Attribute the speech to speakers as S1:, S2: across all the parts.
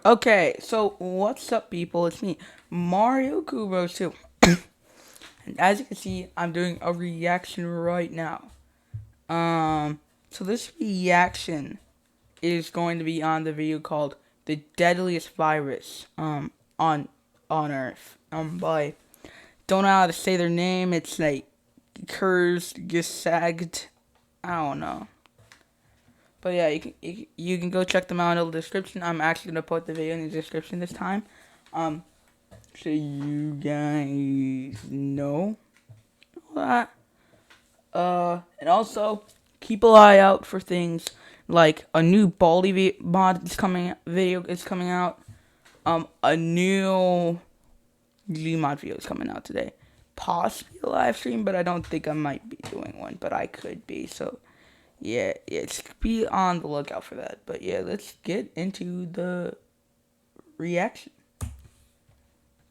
S1: Okay, so what's up, people? It's me, Mario Kubros too. And as you can see, I'm doing a reaction right now. So this reaction is going to be on the video called "The Deadliest Virus." On Earth. By don't know how to say their name. It's like cursed, gesagged. I don't know. But yeah, you can go check them out in the description. I'm actually gonna put the video in the description this time. Um, so you guys know that. And also keep an eye out for things like a new Baldi mod is coming. Video is coming out. A new Gmod video is coming out today. Possibly a live stream, but I don't think I might be doing one. But I could be. So yeah, just be on the lookout for that. But yeah, let's get into the reaction.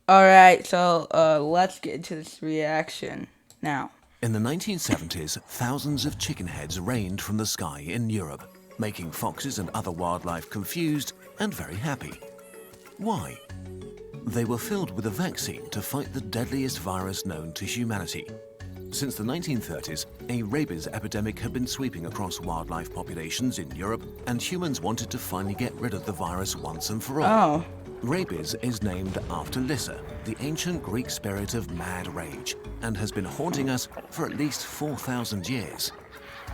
S1: Alright, so let's get into this reaction now.
S2: In the 1970s, thousands of chicken heads rained from the sky in Europe, making foxes and other wildlife confused and very happy. Why? They were filled with a vaccine to fight the deadliest virus known to humanity. Since the 1930s, a rabies epidemic had been sweeping across wildlife populations in Europe, and humans wanted to finally get rid of the virus once and for all.
S1: Oh.
S2: Rabies is named after Lyssa, the ancient Greek spirit of mad rage, and has been haunting us for at least 4,000 years.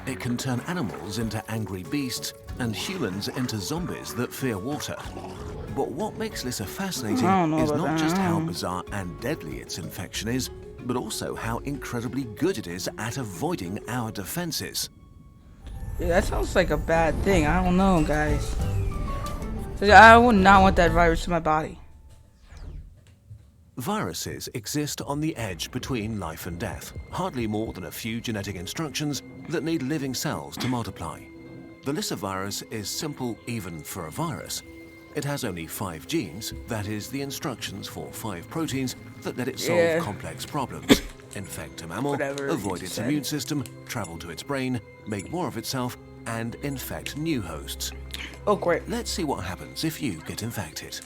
S2: It can turn animals into angry beasts and humans into zombies that fear water. But what makes Lyssa fascinating is not just how bizarre and deadly its infection is, but also how incredibly good it is at avoiding our defenses.
S1: Yeah, that sounds like a bad thing. I don't know, guys. I would not want that virus in my body.
S2: Viruses exist on the edge between life and death, hardly more than a few genetic instructions that need living cells to multiply. The Lyssa virus is simple even for a virus. It has only 5 genes, that is, the instructions for 5 proteins that let it solve complex problems. Infect a mammal, avoid its immune system, travel to its brain, make more of itself, and infect new hosts.
S1: Oh, great.
S2: Let's see what happens if you get infected.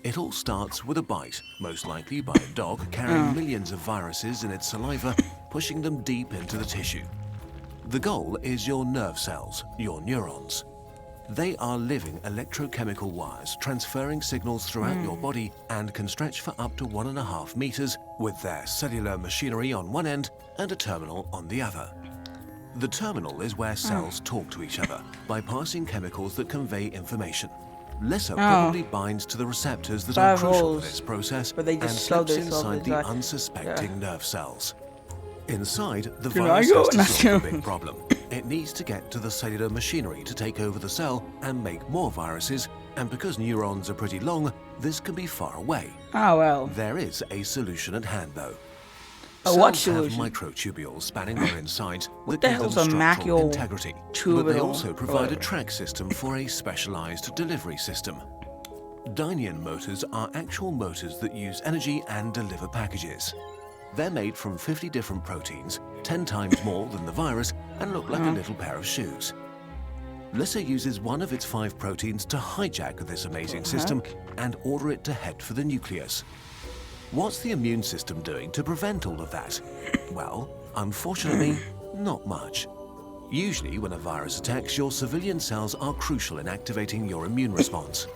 S2: It all starts with a bite, most likely by a dog carrying millions of viruses in its saliva, pushing them deep into the tissue. The goal is your nerve cells, your neurons. They are living electrochemical wires transferring signals throughout your body and can stretch for up to 1.5 meters with their cellular machinery on one end and a terminal on the other. The terminal is where cells talk to each other by passing chemicals that convey information. Lyssa probably binds to the receptors that are crucial for this process and slips inside the unsuspecting nerve cells. Inside, the virus has to solve a big problem. It needs to get to the cellular machinery to take over the cell and make more viruses, and because neurons are pretty long, this can be far away.
S1: Oh, well.
S2: There is a solution at hand, though.
S1: What
S2: Cells
S1: solution?
S2: have microtubules spanning their insides that
S1: the
S2: give them
S1: hell's a
S2: structural integrity, but they
S1: tubule?
S2: also provide a track system for a specialized delivery system. Dynein motors are actual motors that use energy and deliver packages. They're made from 50 different proteins, 10 times more than the virus, and look like a little pair of shoes. Lyssa uses one of its 5 proteins to hijack this amazing system and order it to head for the nucleus. What's the immune system doing to prevent all of that? Well, unfortunately, not much. Usually when a virus attacks, your civilian cells are crucial in activating your immune response.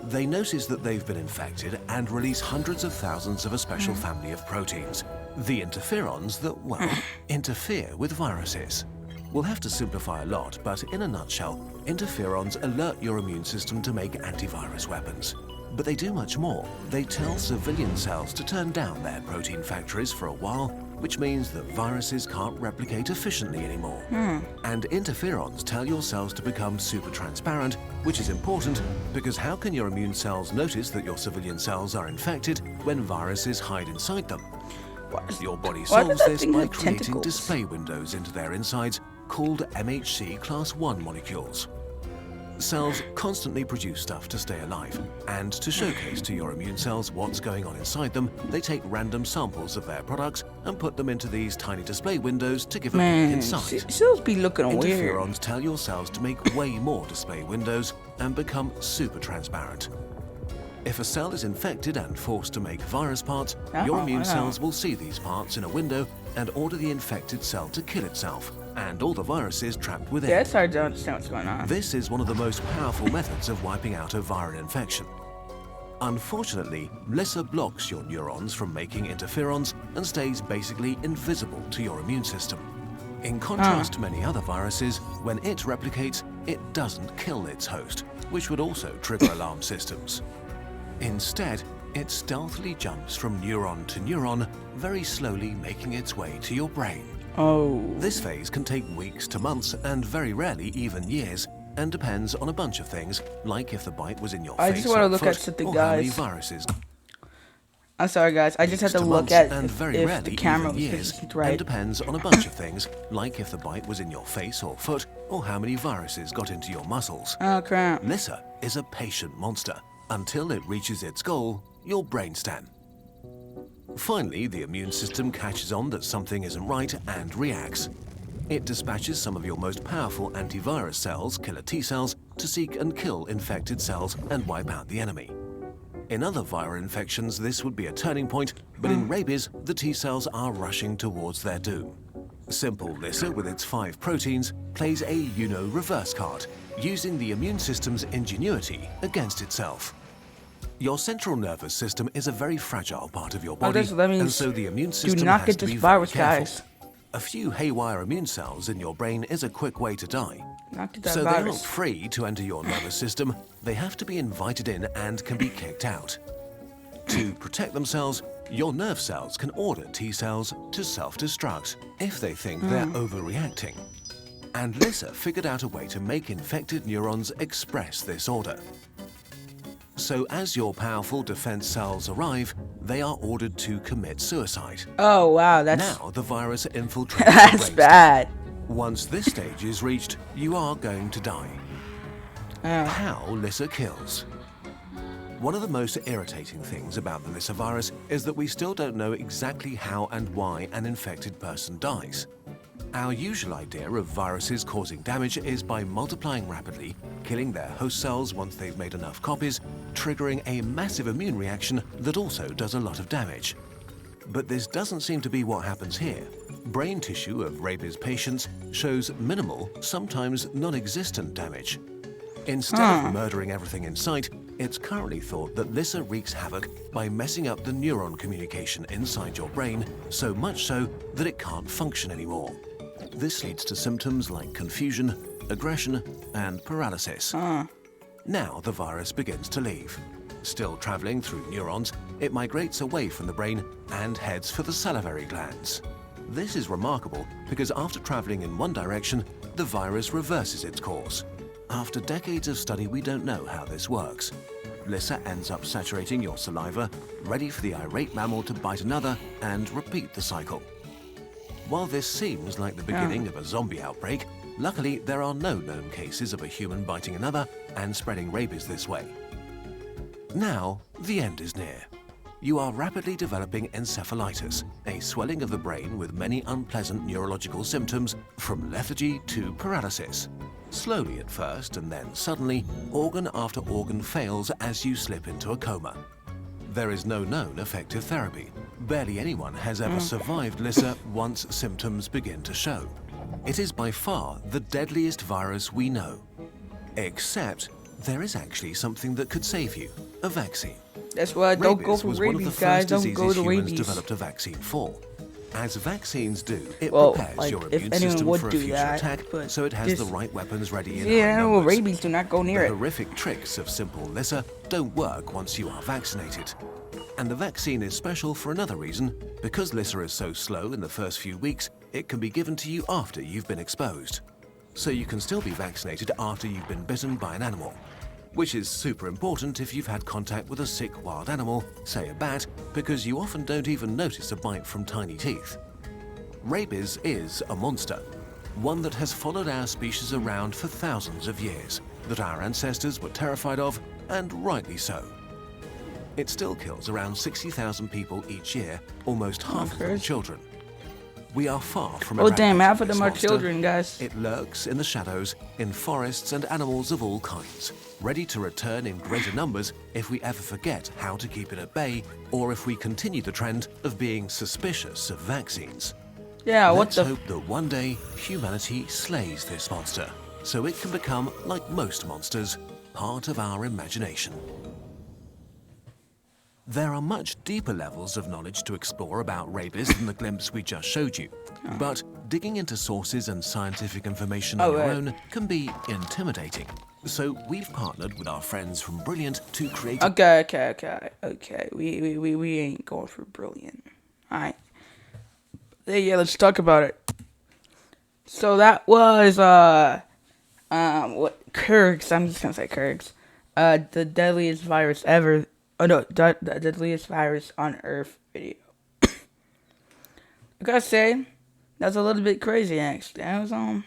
S2: They notice that they've been infected and release hundreds of thousands of a special family of proteins, the interferons that, well, interfere with viruses. We'll have to simplify a lot, but in a nutshell, interferons alert your immune system to make antivirus weapons. But they do much more. They tell civilian cells to turn down their protein factories for a while, which means that viruses can't replicate efficiently anymore. And interferons tell your cells to become super transparent, which is important because how can your immune cells notice that your civilian cells are infected when viruses hide inside them? Your body solves this by creating display windows into their insides called MHC class 1 molecules. Cells constantly produce stuff to stay alive, and to showcase to your immune cells what's going on inside them, they take random samples of their products and put them into these tiny display windows to give a peek inside.
S1: Cells be looking weird.
S2: Interferons tell your cells to make way more display windows and become super transparent. If a cell is infected and forced to make virus parts, your immune cells will see these parts in a window and order the infected cell to kill itself, and all the viruses trapped within.
S1: Yeah, it's hard to understand what's going on.
S2: This is one of the most powerful methods of wiping out a viral infection. Unfortunately, Lissa blocks your neurons from making interferons and stays basically invisible to your immune system. In contrast to many other viruses, when it replicates, it doesn't kill its host, which would also trigger alarm systems. Instead, it stealthily jumps from neuron to neuron, very slowly making its way to your brain.
S1: Oh.
S2: This phase can take weeks to months and very rarely even years, and depends on a bunch of things, like if the bite was in your face
S1: just want to
S2: or
S1: look
S2: foot,
S1: at something,
S2: or
S1: guys.
S2: how many viruses.
S1: I'm sorry, guys. I just had to look at if the camera was positioned right.
S2: And depends on a bunch of things, like if the bite was in your face or foot, or how many viruses got into your muscles.
S1: Oh, crap.
S2: Lissa is a patient monster until it reaches its goal, your brainstem. Finally, the immune system catches on that something isn't right and reacts. It dispatches some of your most powerful antivirus cells, killer T cells, to seek and kill infected cells and wipe out the enemy. In other viral infections, this would be a turning point, but in rabies, the T cells are rushing towards their doom. Simple Lissa, with its 5 proteins, plays a reverse card, using the immune system's ingenuity against itself. Your central nervous system is a very fragile part of your body, and so the immune system has to be very careful. A few haywire immune cells in your brain is a quick way to die. So they're not free to enter your nervous system, they have to be invited in and can be kicked out. To protect themselves, your nerve cells can order T cells to self-destruct if they think they're overreacting. And Lissa figured out a way to make infected neurons express this order. So as your powerful defense cells arrive, they are ordered to commit suicide.
S1: Oh, wow, that's...
S2: Now the virus infiltrates
S1: that's bad.
S2: Once this stage is reached, you are going to die. How Lissa kills. One of the most irritating things about the Lissa virus is that we still don't know exactly how and why an infected person dies. Our usual idea of viruses causing damage is by multiplying rapidly, killing their host cells once they've made enough copies, triggering a massive immune reaction that also does a lot of damage. But this doesn't seem to be what happens here. Brain tissue of rabies patients shows minimal, sometimes non-existent damage. Instead of murdering everything in sight, it's currently thought that Lissa wreaks havoc by messing up the neuron communication inside your brain, so much so that it can't function anymore. This leads to symptoms like confusion, aggression, and paralysis. Now the virus begins to leave. Still traveling through neurons, it migrates away from the brain and heads for the salivary glands. This is remarkable because after traveling in one direction, the virus reverses its course. After decades of study, we don't know how this works. Lissa ends up saturating your saliva, ready for the irate mammal to bite another and repeat the cycle. While this seems like the beginning of a zombie outbreak, luckily there are no known cases of a human biting another and spreading rabies this way. Now, the end is near. You are rapidly developing encephalitis, a swelling of the brain with many unpleasant neurological symptoms from lethargy to paralysis. Slowly at first, and then suddenly, organ after organ fails as you slip into a coma. There is no known effective therapy. Barely anyone has ever survived Lissa once symptoms begin to show. It is by far the deadliest virus we know. Except there is actually something that could save you, a vaccine.
S1: That's why don't go for rabies, guys. Don't go to rabies.
S2: Humans developed a vaccine for. As vaccines do, it
S1: well,
S2: prepares
S1: like,
S2: your
S1: if
S2: immune
S1: anyone
S2: system
S1: would
S2: for a
S1: do
S2: future
S1: that,
S2: attack,
S1: but
S2: so it has the right weapons ready in high
S1: yeah, well,
S2: numbers.
S1: rabies do not go near it.
S2: The horrific tricks of simple Lissa don't work once you are vaccinated. And the vaccine is special for another reason. Because Lissa is so slow in the first few weeks, it can be given to you after you've been exposed. So you can still be vaccinated after you've been bitten by an animal. Which is super important if you've had contact with a sick wild animal, say a bat, because you often don't even notice a bite from tiny teeth. Rabies is a monster, one that has followed our species around for thousands of years. that our ancestors were terrified of, and rightly so. It still kills around 60,000 people each year, almost half of them children. We are far from
S1: Oh damn,
S2: eradicating
S1: half of
S2: this
S1: them are
S2: monster.
S1: children, guys.
S2: It lurks in the shadows, in forests and animals of all kinds, ready to return in greater numbers if we ever forget how to keep it at bay, or if we continue the trend of being suspicious of vaccines.
S1: Yeah, what
S2: Let's
S1: the
S2: hope that one day humanity slays this monster, so it can become, like most monsters, part of our imagination. There are much deeper levels of knowledge to explore about rabies than the glimpse we just showed you. But digging into sources and scientific information on your own can be intimidating. So we've partnered with our friends from Brilliant to create
S1: Okay. We ain't going for Brilliant. Alright. Yeah, let's talk about it. So that was what Kurg's, I'm just gonna say Kurg's. The deadliest virus ever. Oh no, the deadliest virus on Earth video. I gotta say, that's a little bit crazy actually. I was no,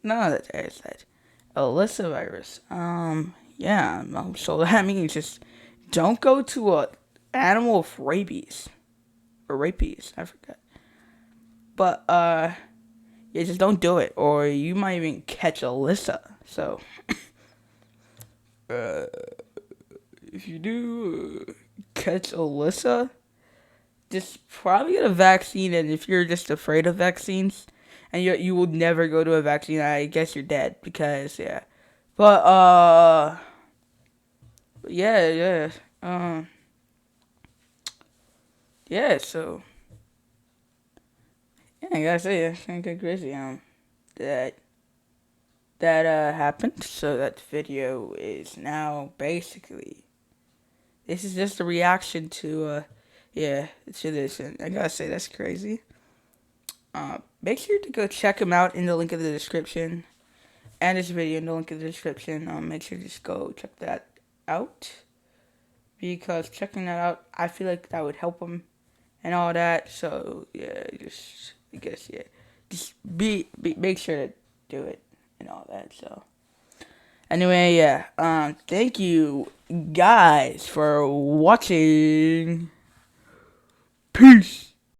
S1: there's that Alyssa virus. Yeah. So that means just don't go to a animal with rabies or rapies. I forgot. But yeah, just don't do it, or you might even catch Alyssa. So. If you do catch Alyssa, just probably get a vaccine. And if you're just afraid of vaccines, and you will never go to a vaccine, I guess you're dead because yeah. But yeah. Yeah. So yeah, I gotta say it's kind of crazy. That happened. So that video is now basically. This is just a reaction to to this, and I gotta say that's crazy. Make sure to go check him out in the link in the description, and this video in the link in the description. Make sure to just go check that out, because checking that out, I feel like that would help him and all that. So yeah, just make sure to do it and all that. So anyway, yeah. Thank you guys for watching. Peace.